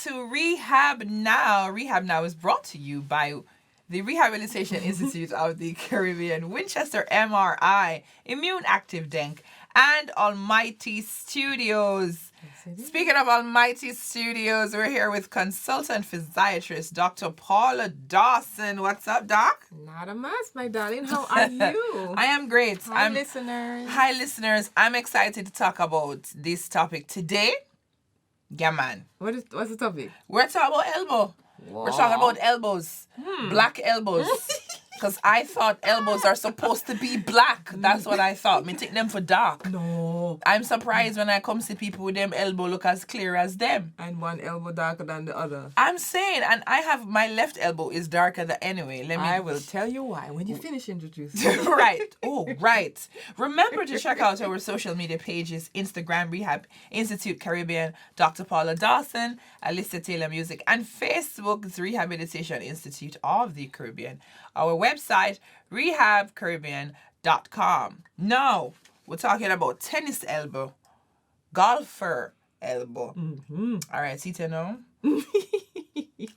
to Rehab Now. Rehab Now is brought to you by the Rehabilitation Institute of the Caribbean, Winchester MRI, Immune Active Denk, and Almighty Studios. Speaking of Almighty Studios, we're here with consultant physiatrist Dr. Paula Dawson. What's up, Doc? Not a mess, my darling. How are you? I am great. Hi, listeners. Hi, listeners. I'm excited to talk about this topic today. Yeah, man. What's the topic? We're talking about elbow. Whoa. We're talking about elbows. Black elbows. Because I thought elbows are supposed to be black. That's what I thought. Me take them for dark. No. I'm surprised when I come see people with them elbow look as clear as them. And one elbow darker than the other. I'm saying, and I have my left elbow is darker than anyway. I will tell you why when you finish introducing. Right. Oh, right. Remember to check out our social media pages, Instagram, Rehab Institute Caribbean, Dr. Paula Dawson, Alicia Taylor Music, and Facebook's Rehabilitation Institute of the Caribbean. Our website, rehabcaribbean.com. Now, we're talking about tennis elbow, golfer elbow. Mm-hmm. All right, see to know?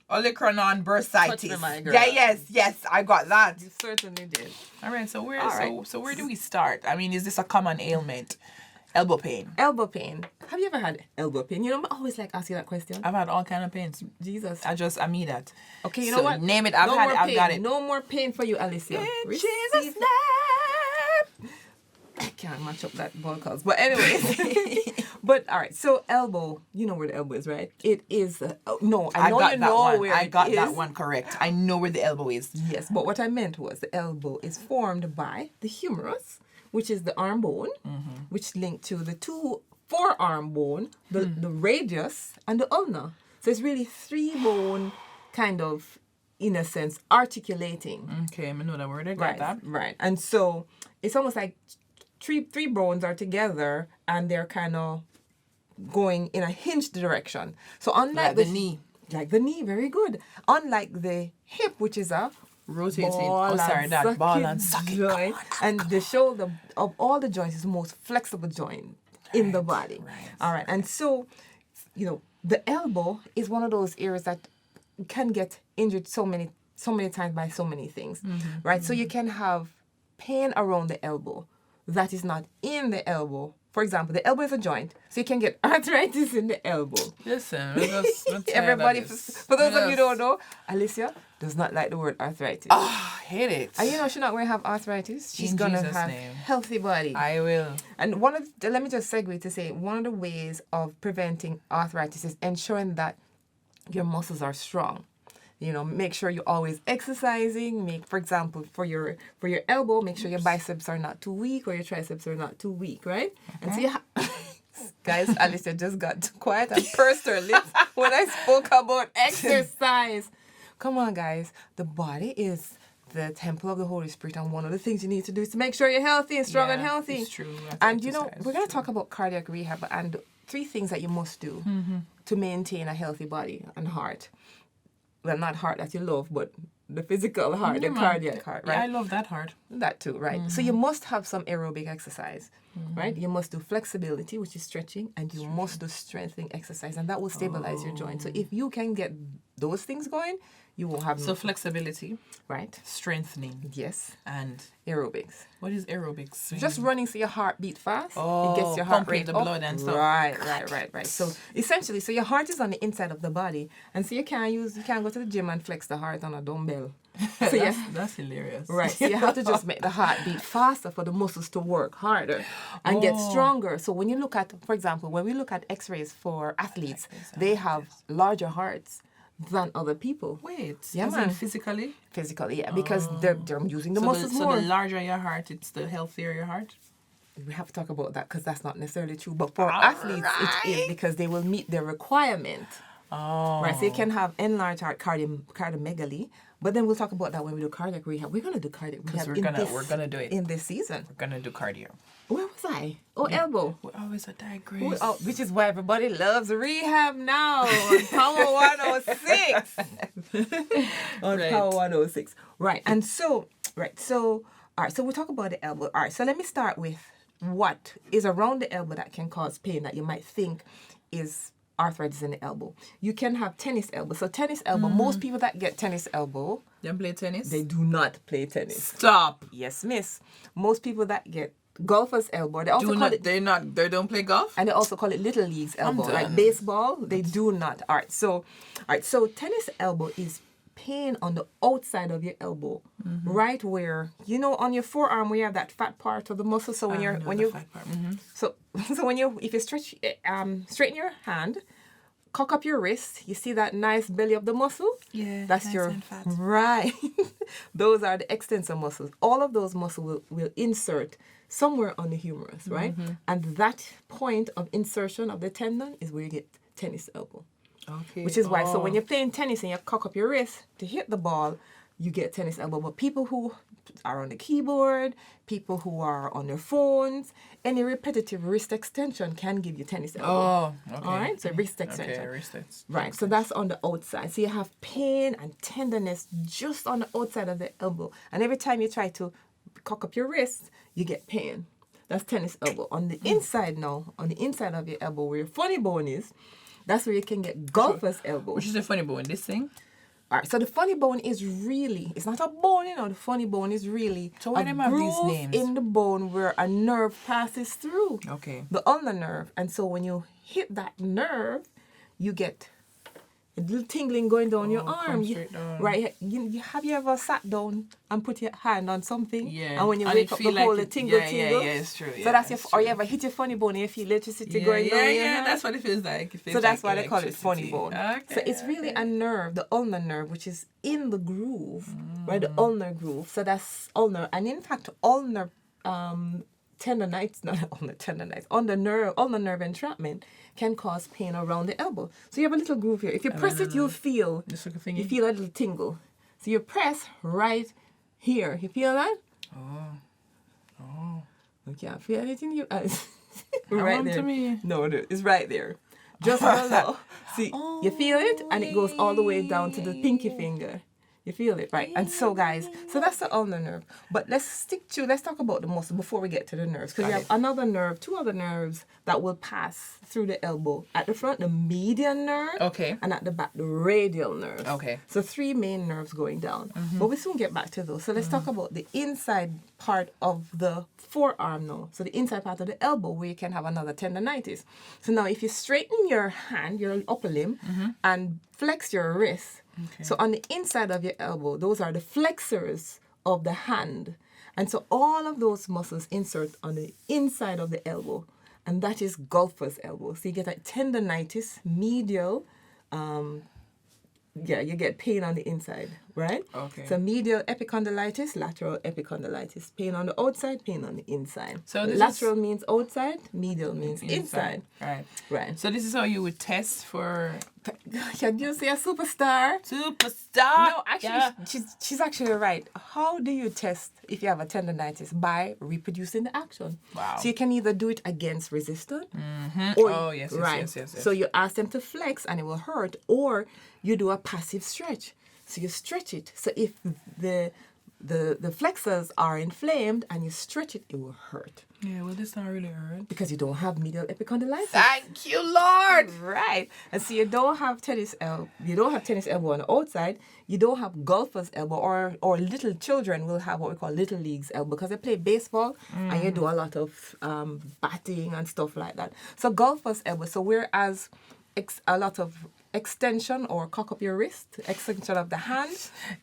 Olecranon, bursitis. Yeah, yes, I got that. You certainly did. All right, so where do we start? I mean, is this a common ailment? Elbow pain. Elbow pain. Have you ever had elbow pain? You know, I always like ask you that question. I've had all kind of pains. Jesus. I mean that. Okay, you so know what? Name it. I've got it. No more pain for you, Alicia. In Receive Jesus' name. I can't match up that ball calls. But anyways. But all right. So elbow, you know where the elbow is, right? It is. I know you know where it is. I got that one correct. I know where the elbow is. Yes, but what I meant was the elbow is formed by the humerus, which is the arm bone, which linked to the two forearm bone, the radius, and the ulna. So it's really three bone kind of, in a sense, articulating. Okay, I know that word. I got that. Right. And so it's almost like three bones are together and they're kind of going in a hinged direction. So unlike the knee. Like the knee, very good. Unlike the hip, which is a rotating ball and socket joint, and the shoulder of all the joints is the most flexible joint in the body. Right. All right. And so, the elbow is one of those areas that can get injured so many times by so many things. Right? So you can have pain around the elbow that is not in the elbow. For example, the elbow is a joint, so you can get arthritis in the elbow. Listen, everybody, for those of you who don't know, Alicia does not like the word arthritis. I hate it. And she's not going to have arthritis. She's going to have healthy body. I will. And let me just segue to say, one of the ways of preventing arthritis is ensuring that your muscles are strong. Make sure you're always exercising. For example, for your elbow, make sure your biceps are not too weak or your triceps are not too weak, right? And so guys, Alicia just got too quiet and pursed her lips when I spoke about exercise. Come on, guys. The body is the temple of the Holy Spirit, and one of the things you need to do is to make sure you're healthy and strong and healthy. It's true. And we're going to talk about cardiac rehab and 3 things that you must do to maintain a healthy body and heart. Well, not heart that you love, but the physical heart, the cardiac heart, right? Yeah, I love that heart. That too, right? So you must have some aerobic exercise, right? You must do flexibility, which is stretching, and you must do strengthening exercise, and that will stabilize your joints. So if you can get those things going, you will have... So flexibility. Right. Strengthening. Yes. And... aerobics. What is aerobics? Just running so your heart beat fast. Oh, it gets your heart rate the up. blood and stuff. Right. So essentially, your heart is on the inside of the body, and so you can't go to the gym and flex the heart on a dumbbell. So that's hilarious. Right. So you have to just make the heart beat faster for the muscles to work harder and get stronger. So when you look at, for example, when we look at X-rays for athletes, they have larger hearts than other people. Wait, yeah, man. Physically? Physically, yeah, because they're using the muscles more. So the larger your heart, it's the healthier your heart? We have to talk about that because that's not necessarily true. But for athletes, it is because they will meet their requirement. Oh. Right, so you can have enlarged heart cardiomegaly, but then we'll talk about that when we do cardiac rehab. We're going to do cardiac rehab we're gonna do it in this season. We're going to do cardio. Where was I? elbow. We always digress. Which is why everybody loves Rehab Now on Power 106. On Power 106. Right, and so, all right, so we'll talk about the elbow. All right, so let me start with what is around the elbow that can cause pain that you might think is arthritis in the elbow. You can have tennis elbow. So tennis elbow, most people that get tennis elbow, They play tennis? they do not play tennis. Stop. Yes, miss. Most people that get golfer's elbow, they also call it, They don't play golf? and they also call it little leagues elbow. done. Like baseball, they do not. All right. So tennis elbow is pain on the outside of your elbow, right where, you know, on your forearm where you have that fat part of the muscle. So when so if you stretch straighten your hand, cock up your wrist, you see that nice belly of the muscle? Yeah, That's nice your and fat. right. Those are the extensor muscles. All of those muscles will insert somewhere on the humerus, right? And that point of insertion of the tendon is where you get tennis elbow. Okay. Which is why, so when you're playing tennis and you cock up your wrist to hit the ball, you get tennis elbow. But people who are on the keyboard, people who are on their phones, any repetitive wrist extension can give you tennis elbow. Oh, okay. All right, so wrist extension. Okay, wrist extension. Right, so that's on the outside. So you have pain and tenderness just on the outside of the elbow. And every time you try to cock up your wrist, you get pain. That's tennis elbow. On the inside now, on the inside of your elbow where your funny bone is, that's where you can get golfer's elbow. Which is the funny bone? This thing? All right, so the funny bone is really, it's not a bone, you know, the funny bone is really So why a them have these groove names? in the bone where a nerve passes through. Okay. The ulnar nerve. And so when you hit that nerve, you get a little tingling going down your arm. comes straight down. Right. Have you ever sat down and put your hand on something? Yeah. And when you And wake it up, the feel like whole it- tingle. yeah, it's true. So Yeah, that's your, it's or you true. ever hit your funny bone and you feel electricity Yeah, going down your hand? that's what it feels like. It feels So that's why like they call it funny bone. electricity. So it's really a nerve, the ulnar nerve, which is in the groove, right? The ulnar groove. So that's ulnar. And in fact, ulnar tendonitis, not ulnar tendonitis, ulnar nerve entrapment can cause pain around the elbow. So you have a little groove here. If you press it, you'll feel, Just like a you thingy? feel a little tingle. So you press right here. You feel that? Oh. You can't feel anything in your eyes. Come to me. No, it's right there. Just below. See, you feel it, and it goes all the way down to the pinky finger. You feel it, right? And so, guys, so that's the ulnar nerve. But let's talk about the muscle before we get to the nerves. Because you have another nerve, two other nerves that will pass through the elbow. At the front, the median nerve. Okay. And at the back, the radial nerve. Okay. So 3 main nerves going down. But we soon get back to those. So let's talk about the inside part of the forearm now. So the inside part of the elbow where you can have another tendonitis. So now if you straighten your hand, your upper limb, and flex your wrist. Okay. So on the inside of your elbow, those are the flexors of the hand. And so all of those muscles insert on the inside of the elbow. And that is golfer's elbow. So you get a tendonitis, medial, you get pain on the inside, right? Okay. So medial epicondylitis, lateral epicondylitis. Pain on the outside, pain on the inside. So this lateral means outside, medial means inside. Right. Right. So this is how you would test for Can you see a superstar? superstar? No, actually, she's actually right. How do you test if you have a tendonitis? By reproducing the action. Wow. So you can either do it against resistance, Oh, yes, right. yes. So you ask them to flex and it will hurt, or you do a passive stretch. So you stretch it. So if the flexors are inflamed and you stretch it, it will hurt Yeah, well, this not really hurt. because you don't have medial epicondylitis. Thank you, Lord. Right. And so you don't have tennis elbow on the outside, you don't have golfer's elbow, or little children will have what we call little leagues elbow because they play baseball and you do a lot of batting and stuff like that. So golfer's elbow, so whereas a lot of extension or cock up your wrist, extension of the hand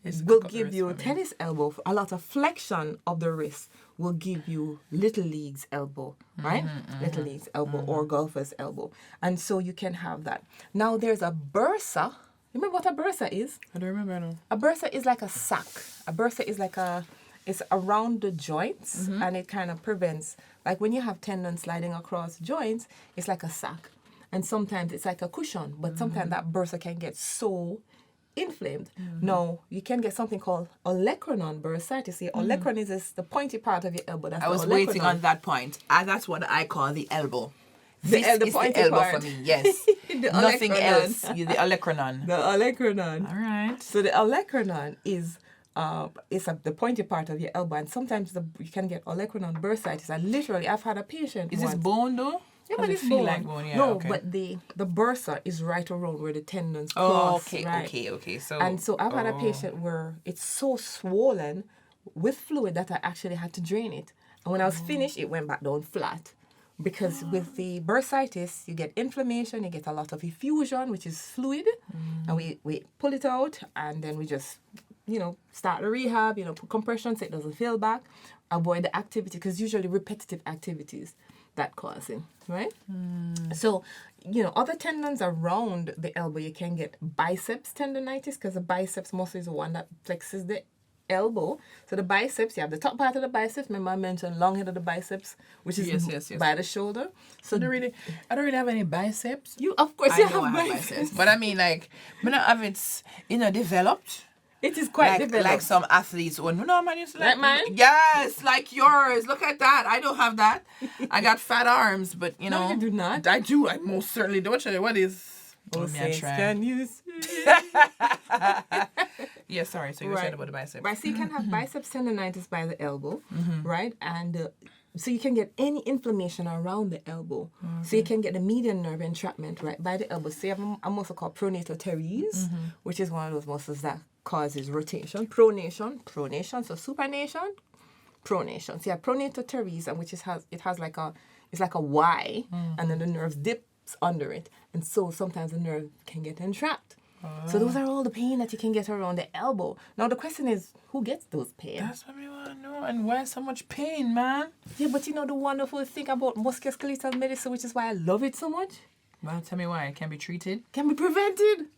will cock up the give wrist you for me. tennis elbow. A lot of flexion of the wrist will give you little leagues elbow, right? Little leagues elbow or golfer's elbow. And so you can have that. Now there's a bursa. Remember what a bursa is? I don't remember now. A bursa is like a sack. A bursa is like it's around the joints and it kind of prevents, like when you have tendons sliding across joints, it's like a sack. And sometimes it's like a cushion, but sometimes that bursa can get so inflamed. Now, you can get something called Olecranon bursitis. See, Olecranon is the pointy part of your elbow. That's I was the waiting olecranon. on that point. That's what I call the elbow. The This elbow is the pointy elbow part. for me, yes. The Nothing olecranon. else. The olecranon. The Olecranon. All right. So the olecranon is the pointy part of your elbow, and sometimes you can get olecranon bursitis. And literally, I've had a patient. Is this once- bone though? Yeah, Does but it it's feel bone. like bone? Yeah, No, okay. but the bursa is right around where the tendons Oh, cross. okay, right? okay. So And so I've had a patient where it's so swollen with fluid that I actually had to drain it. And when I was finished, it went back down flat. Because with the bursitis, you get inflammation, you get a lot of effusion, which is fluid, and we pull it out, and then we just, start the rehab, put compression so it doesn't feel back, avoid the activity, because usually repetitive activities that cause it, right? So, other tendons around the elbow, you can get biceps tendonitis, because the biceps muscle is the one that flexes the elbow. So the biceps, you have the top part of the biceps. Remember I mentioned long head of the biceps, which is yes. by the shoulder. So I don't really have any biceps. of course, I you know have I have biceps. biceps, but I mean, like, I don't have it, developed. It is quite Like, developed. like some athletes. Oh, no, man, used to Like mine? Yes, like yours. Look at that. I don't have that. I got fat arms, but No, you do not. I do. I most certainly do. What is? Oh, saints, can you see? Yeah, sorry. So you were saying about the biceps. Right, so you can have biceps tendonitis by the elbow, right? And so you can get any inflammation around the elbow. So you can get the median nerve entrapment right by the elbow. So you have a muscle called pronator teres, which is one of those muscles that causes rotation. Pronation, so supination, pronation. So you have pronator teres, and it has like a Y, and then the nerve dips under it, and so sometimes the nerve can get entrapped. So those are all the pain that you can get around the elbow. Now the question is, who gets those pain? That's what we want to know. And why so much pain, man? Yeah, but the wonderful thing about musculoskeletal medicine, which is why I love it so much, Well, tell me why. It can be treated. can be prevented.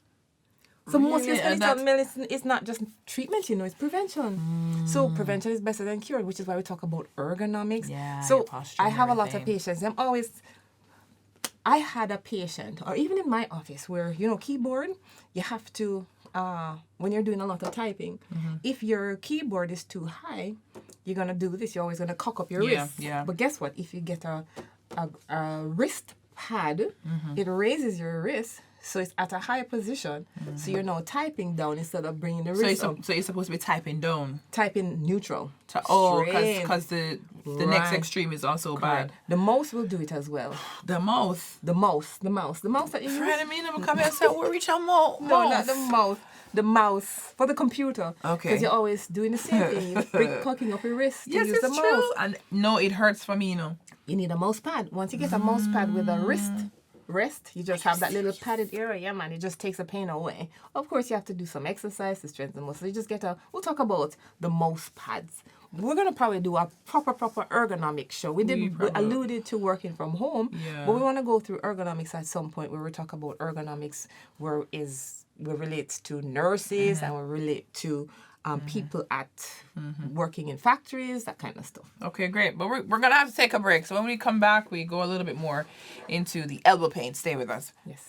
So Really? And musculoskeletal medicine is not just treatment, it's prevention. So prevention is better than cure, which is why we talk about ergonomics. Yeah, your So posture I and have a lot of everything. patients. I had a patient, or even in my office, where, keyboard, you have to, when you're doing a lot of typing, if your keyboard is too high, you're going to do this. You're always going to cock up your wrist. Yeah. But guess what? If you get a wrist pad, it raises your wrist, so it's at a higher position. So you're now typing down instead of bringing the wrist up. So you're supposed to be typing down. Typing neutral. Because Straight. the next Right. extreme is also Correct. bad. The mouse will do it as well. The mouth. The mouse that you use. Friend of me never come here and say, we reach a mouth. No, not the mouse. The mouse for the computer. Okay. Because you're always doing the same thing. You're cocking up your wrist to Yes, use it's the mouse. true. And no, it hurts for me, You need a mouse pad. Once you get a mouse pad with a wrist, you just have that little padded area. Yeah, man, it just takes the pain away. Of course, you have to do some exercise to strengthen the muscle. You just we'll talk about the mouse pads. We're going to probably do a proper ergonomic show. We alluded to working from home, Yeah. but we want to go through ergonomics at some point where we talk about ergonomics where we relate to nurses and we relate to people at working in factories, that kind of stuff. Okay, great. But we're going to have to take a break. So when we come back, we go a little bit more into the elbow pain. Stay with us. Yes.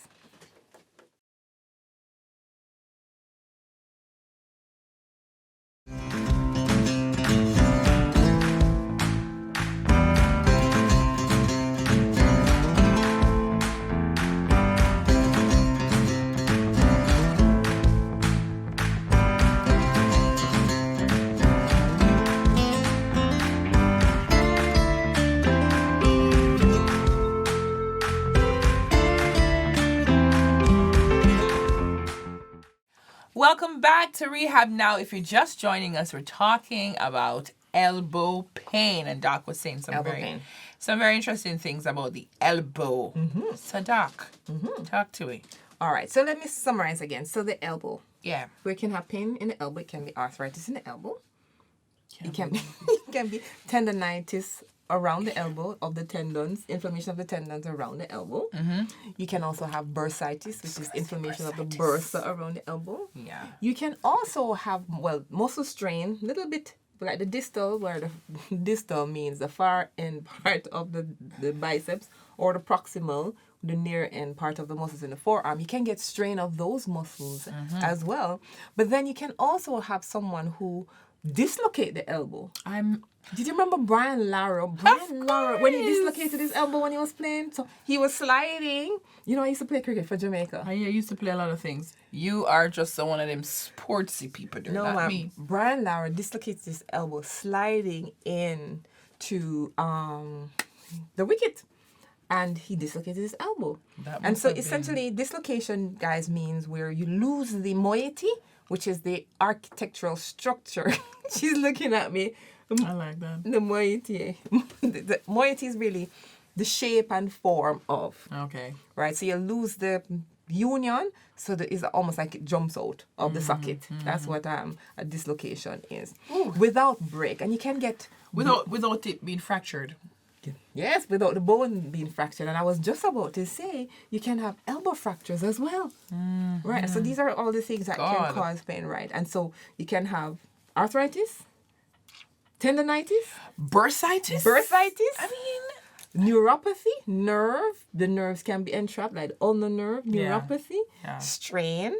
Welcome back to Rehab Now. If you're just joining us, we're talking about elbow pain. And Doc was saying some very interesting things about the elbow. So Doc, talk to me. All right, so let me summarize again. So the elbow. Yeah. We can have pain in the elbow. It can be arthritis in the elbow. It can be tendonitis around the elbow of the tendons, inflammation of the tendons around the elbow. You can also have bursitis, which is inflammation of the bursa around the elbow. Yeah. You can also have, muscle strain, a little bit like the distal, where the distal means the far end part of the biceps, or the proximal, the near end part of the muscles in the forearm. You can get strain of those muscles as well. But then you can also have someone who dislocate the elbow. Did you remember Brian Lara? When he dislocated his elbow when he was playing, so he was sliding. I used to play cricket for Jamaica. I used to play a lot of things. You are just one of them sportsy people, not me. Brian Lara dislocated his elbow sliding in to the wicket. and he dislocated his elbow. That And must so have been- essentially, dislocation, guys, means where you lose the moiety, which is the architectural structure. She's looking at me. I like that. The moiety. The moiety is really the shape and form of, Okay. right? So you lose the union, so that it's almost like it jumps out of the socket. That's what a dislocation is. Without break. And you can get... Without it being fractured. Yes, without the bone being fractured. And I was just about to say, you can have elbow fractures as well. Right? So these are all the things that can cause pain, right? And so you can have arthritis, tendonitis, Bursitis? bursitis, neuropathy, nerve. The nerves can be entrapped, like ulnar nerve, neuropathy, strain,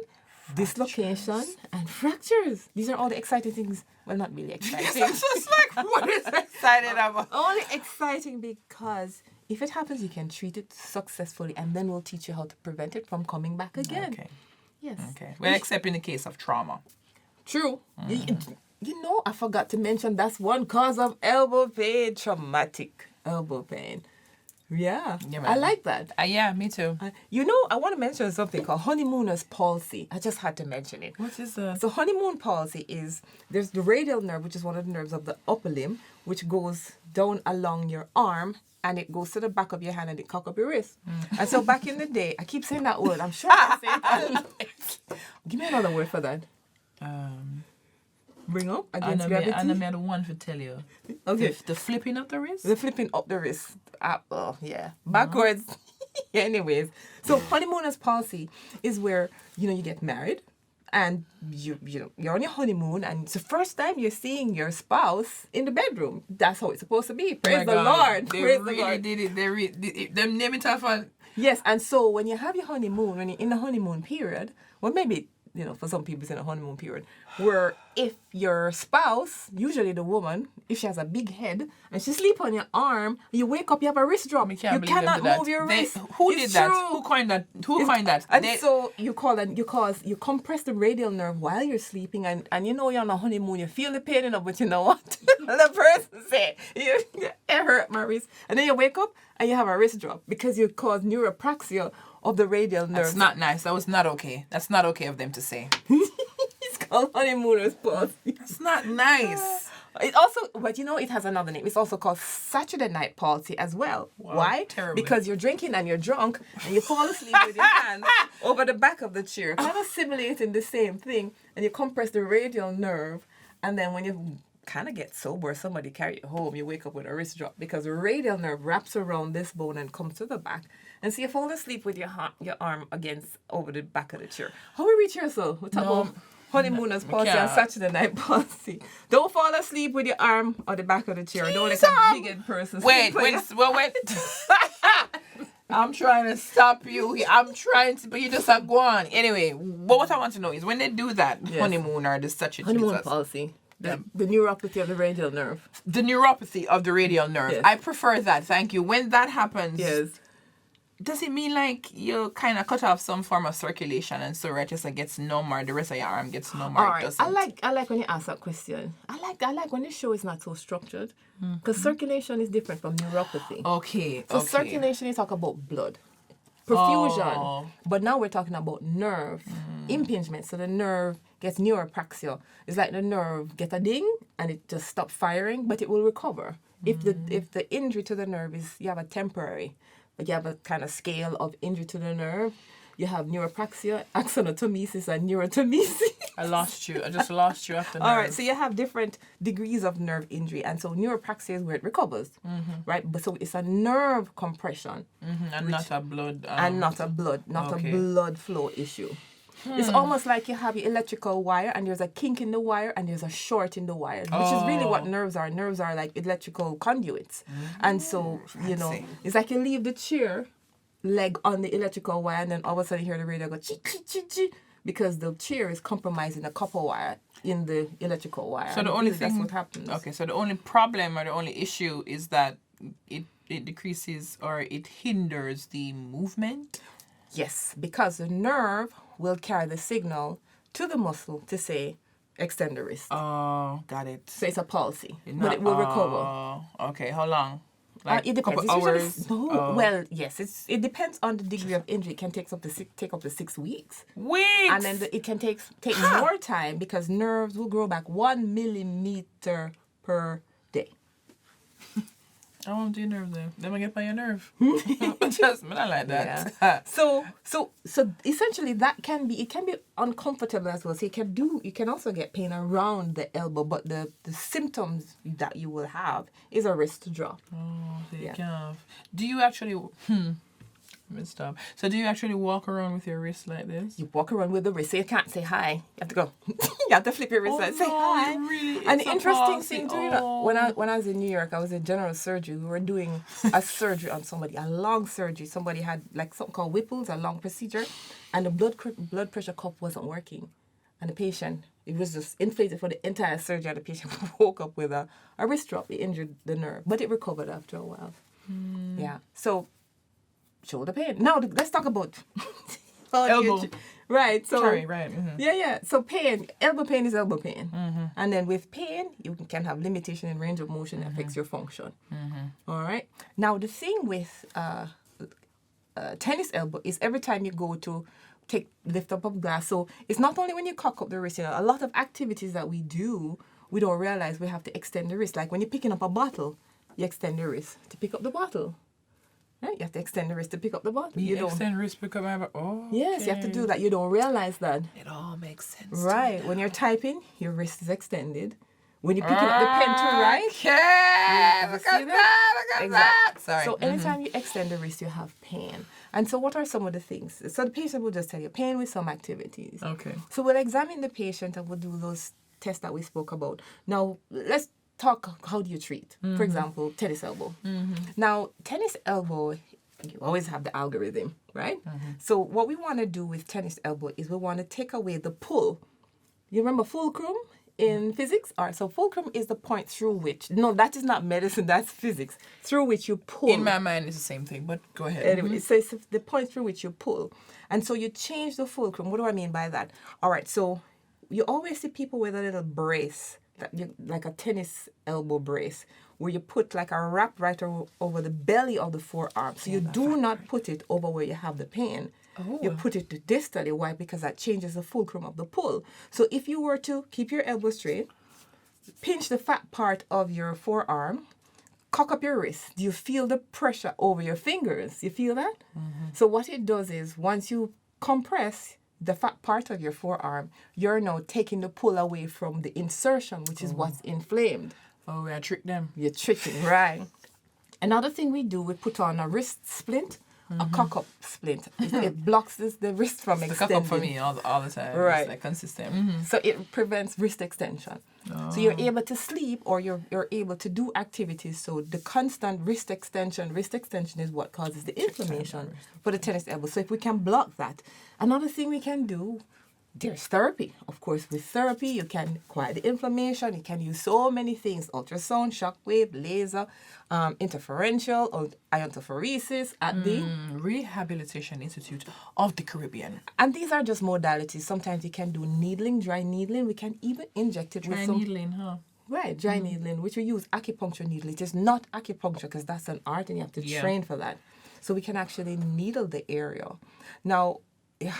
dislocation, and fractures. These are all the exciting things. Well, not really exciting. It's just like, what is excited about? Only exciting because if it happens, you can treat it successfully, and then we'll teach you how to prevent it from coming back again. Okay. Yes. Okay. Well, except in the case of trauma. True. You know, I forgot to mention that's one cause of elbow pain, traumatic elbow pain. Yeah, Yeah, I man. like that. Yeah, me too. You know, I want to mention something called honeymooners palsy. I just had to mention it. What is that? So honeymoon palsy is, there's the radial nerve, which is one of the nerves of the upper limb, which goes down along your arm, and it goes to the back of your hand and it cock up your wrist. And so back in the day, I keep saying that word. I'm sure I say that. Give me another word for that. Bring up against gravity. And I had one to tell you. Okay. The flipping of the wrist? The flipping up the wrist. Oh, yeah. Backwards. Anyways. So honeymooners palsy is where, you get married and you're on your honeymoon and it's the first time you're seeing your spouse in the bedroom. That's how it's supposed to be. Praise the Lord. They Praise really the Lord. did it. They really did it. Them name it off on. Yes, and so when you have your honeymoon, when you're in the honeymoon period, well, maybe, for some people it's in a honeymoon period, where if your spouse, usually the woman, if she has a big head and she sleep on your arm, you wake up, you have a wrist drop. I You can't believe them cannot do that. move your wrist. Who It's did that? true. Who coined that? Who coined that? And so you compress the radial nerve while you're sleeping, and you're on a honeymoon, you feel the pain enough, but you know what? The person say, it hurt my wrist. And then you wake up and you have a wrist drop because you caused neuropraxia of the radial nerve. That's not nice. That was not okay. That's not okay of them to say. It's called honeymooners palsy. It's not nice. It also, but it has another name. It's also called Saturday night palsy as well. Wow, Why? terrible. Because you're drinking and you're drunk and you fall asleep with your hands over the back of the chair, kind of simulating the same thing, and you compress the radial nerve, and then when you kind of get sober, somebody carry you home, you wake up with a wrist drop because the radial nerve wraps around this bone and comes to the back, and so you fall asleep with your arm over the back of the chair. How we reach here, so we talk about honeymooners palsy and Saturday night palsy. Don't fall asleep with your arm on the back of the chair. Don't let a big-head person Wait. I'm trying to stop you. But you just are go on. Anyway, what I want to know is when they do that honeymoon or the such a honeymoon palsy. The neuropathy of the radial nerve. The neuropathy of the radial nerve. Yes. I prefer that. Thank you. When that happens, Yes. does it mean like you kind of cut off some form of circulation and so just gets numb or the rest of your arm gets numb or All it right. doesn't? I like when you ask that question. I like when the show is not so structured because circulation is different from neuropathy. Okay. So circulation, you talk about blood, perfusion, but now we're talking about nerve impingement. So the nerve gets neuropraxia. It's like the nerve get a ding and it just stops firing, but it will recover. If the injury to the nerve is, you have a temporary, but you have a kind of scale of injury to the nerve. You have neuropraxia, axonotomesis, and neurotomesis. I lost you. I just lost you after nerve. All right, so you have different degrees of nerve injury, and so neuropraxia is where it recovers, right? But so it's a nerve compression, and not a blood. and not a blood flow issue. It's almost like you have your electrical wire, and there's a kink in the wire, and there's a short in the wire, which is really what nerves are. Nerves are like electrical conduits, and so fancy. it's like you leave the chair leg on the electrical wire, and then all of a sudden you hear the radio go chi chi chi chi, because the chair is compromising the copper wire in the electrical wire. So the only that's what happens. Okay, so the only problem or the only issue is that it decreases or it hinders the movement. Yes, because the nerve will carry the signal to the muscle to say extend the wrist. Oh, got it. So it's a palsy, but it will recover. Oh, okay. How long? Like It a couple depends. It's usually hours? no. Oh. Well, yes. It depends on the degree of injury. It can take up to 6 weeks. Weeks. And then it can take more time because nerves will grow back 1 millimeter per day. I won't do nerve then. Then I get by your nerve. Just me, I like that. Yeah. So essentially it can be uncomfortable as well. So you can also get pain around the elbow, but the symptoms that you will have is a wrist drop. Oh, so you Yeah. can have. Do you actually? Let me stop. So do you actually walk around with your wrist like this? You walk around with the wrist, so you can't say hi. You have to go. You have to flip your wrist and say hi. Really? An It's a interesting policy. thing too, you know, when I was in New York, I was in general surgery. We were doing a surgery on somebody, a long surgery. Somebody had like something called Whipples, a long procedure, and the blood pressure cuff wasn't working, and the patient, it was just inflated for the entire surgery. And the patient woke up with a wrist drop. It injured the nerve, but it recovered after a while. Yeah, so shoulder pain. Now let's talk about Elbow. Right. So Sorry, right. yeah. So pain, elbow pain is elbow pain, and then with pain, you can have limitation in range of motion that affects your function. All right. Now the thing with tennis elbow is every time you go to lift up a glass. So it's not only when you cock up the wrist. You know, a lot of activities that we do, we don't realize we have to extend the wrist. Like when you're picking up a bottle, you extend the wrist to pick up the bottle. Right? You have to extend the wrist to pick up the bottle. You extend wrist because I have Yes, you have to do that. You don't realize that. It all makes sense. Right. When you're typing, your wrist is extended. When you're picking up the pen to write, Okay. you Look see at that. Look at that. Sorry. So anytime you extend the wrist, you have pain. And so what are some of the things? So the patient will just tell you pain with some activities. Okay. So we'll examine the patient and we'll do those tests that we spoke about. Now, let's talk, how do you treat? For example, tennis elbow. Now, tennis elbow, you always have the algorithm, right? So what we want to do with tennis elbow is we want to take away the pull. You remember fulcrum in physics? All right, so fulcrum is the point through which, no, that is not medicine, that's physics, through which you pull. In my mind, it's the same thing, but go ahead. Anyway, so it's the point through which you pull. And so you change the fulcrum. What do I mean by that? All right, so you always see people with a little brace, like a tennis elbow brace, where you put like a wrap right over the belly of the forearm. So you do not put it over where you have the pain. You put it distally. Why? Because that changes the fulcrum of the pull. So if you were to keep your elbow straight, pinch the fat part of your forearm, cock up your wrist. Do you feel the pressure over your fingers? You feel that? So what it does is once you compress the fat part of your forearm, you're now taking the pull away from the insertion, which is what's inflamed. Oh, I tricked them. You're tricking, right? Another thing we do, we put on a wrist splint, a cock-up splint. It blocks the wrist from It's extending. a cock up for me all the time. Right. It's like consistent. So it prevents wrist extension. So you're able to sleep or you're able to do activities. So the constant wrist extension is what causes the inflammation for the tennis elbow. So if we can block that. Another thing we can do, there's therapy. Of course, with therapy, you can quiet the inflammation. You can use so many things: ultrasound, shockwave, laser, interferential, or iontophoresis at the Rehabilitation Institute of the Caribbean. And these are just modalities. Sometimes you can do needling, dry needling. We can even inject it with some... needling, huh? Right, dry needling, which we use acupuncture needle. It is not acupuncture because that's an art and you have to train for that. So we can actually needle the area. Now,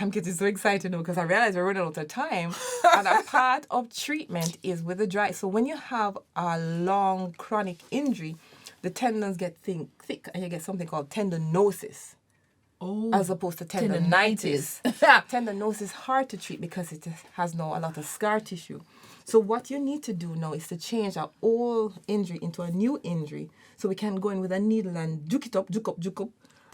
I'm getting so excited now because I realize we're running out of time. And a part of treatment is with the dry. So when you have a long chronic injury, the tendons get thick and you get something called tendinosis. As opposed to tendonitis. Tendinosis is hard to treat because it has now a lot of scar tissue. So what you need to do now is to change our old injury into a new injury. So we can go in with a needle and juke it up,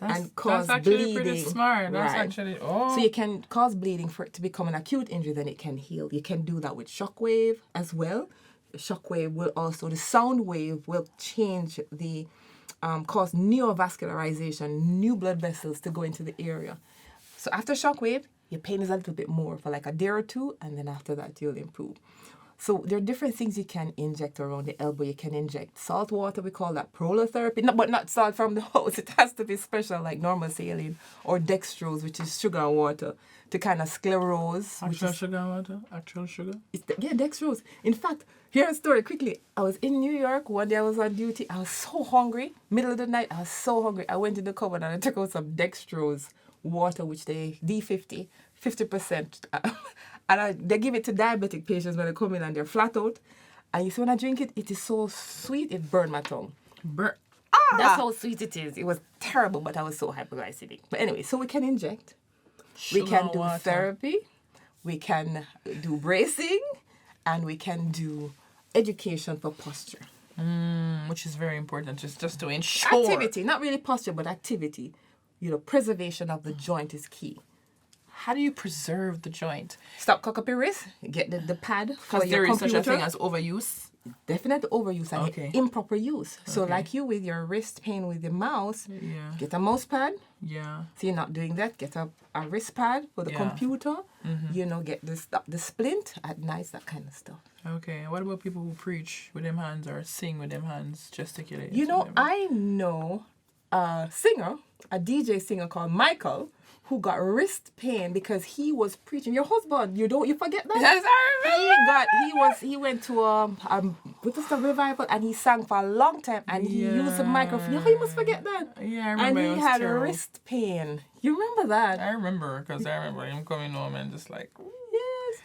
and cause that's actually bleeding. pretty smart. That's Right. actually, So you can cause bleeding for it to become an acute injury, then it can heal. You can do that with shockwave as well. Shockwave will also, the sound wave will change the, cause neovascularization, new blood vessels to go into the area. So after shockwave, your pain is a little bit more for like a day or two, and then after that you'll improve. So there are different things you can inject around the elbow. You can inject salt water. We call that prolotherapy. No, but not salt from the house. It has to be special, like normal saline, or dextrose, which is sugar and water, to kind of sclerose. Actual sugar and water? Actual sugar? Yeah, dextrose. In fact, here's a story quickly. I was in New York. One day I was on duty. I was so hungry. Middle of the night, I was so hungry. I went in the cupboard and I took out some dextrose water, which they D50, 50%. And they give it to diabetic patients when they come in and they're flat out. And you see, when I drink it, it is so sweet, it burned my tongue. That's how sweet it is. It was terrible, but I was so hypoglycemic. But anyway, so we can inject. We can do therapy. We can do bracing. And we can do education for posture. Which is very important, just to ensure. Activity, not really posture, but activity. Preservation of the joint is key. How do you preserve the joint? Stop cock up your wrist. Get the pad for Because your there is computer. such a thing as overuse. Definitely overuse and improper use. So like you with your wrist pain with your mouse, get a mouse pad. Yeah. So you're not doing that. Get a wrist pad for the computer. Get the splint at night, that kind of stuff. Okay. What about people who preach with them hands or sing with them hands, gesticulate? I know a singer, a DJ singer called Michael, who got wrist pain because he was preaching. Your husband, you forget that? Yes, I remember. He went to what was the revival, and he sang for a long time, and he used the microphone. You must forget that. Yeah, I remember. And he had wrist pain. You remember that? I remember, because I remember him coming home and just like, yes,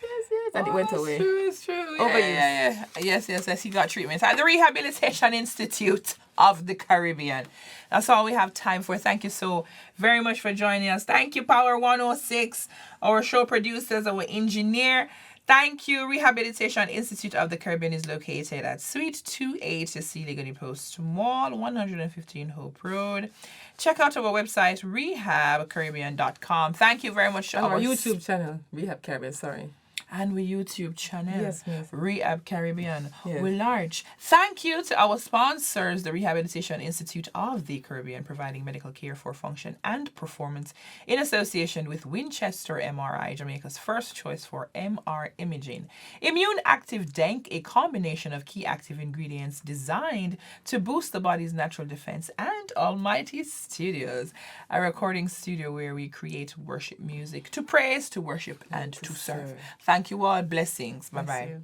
and it went away. It's true. Overuse. Yes. He got treatment at the Rehabilitation Institute of the Caribbean. That's all we have time for. Thank you so very much for joining us. Thank you, Power 106, our show producers, our engineer. Thank you. Rehabilitation Institute of the Caribbean is located at Suite 28 Cecilia Post Mall, 115 Hope Road. Check out our website, rehabcaribbean.com. Thank you very much to our YouTube channel, Rehab Caribbean, sorry. And we YouTube channel, yes. Rehab Caribbean. Yes. We're large. Thank you to our sponsors, the Rehabilitation Institute of the Caribbean, providing medical care for function and performance in association with Winchester MRI, Jamaica's first choice for MR imaging. Immune Active Dank, a combination of key active ingredients designed to boost the body's natural defense, and Almighty Studios, a recording studio where we create worship music to praise, to worship, and to serve. Thank you all. Blessings. Bye-bye.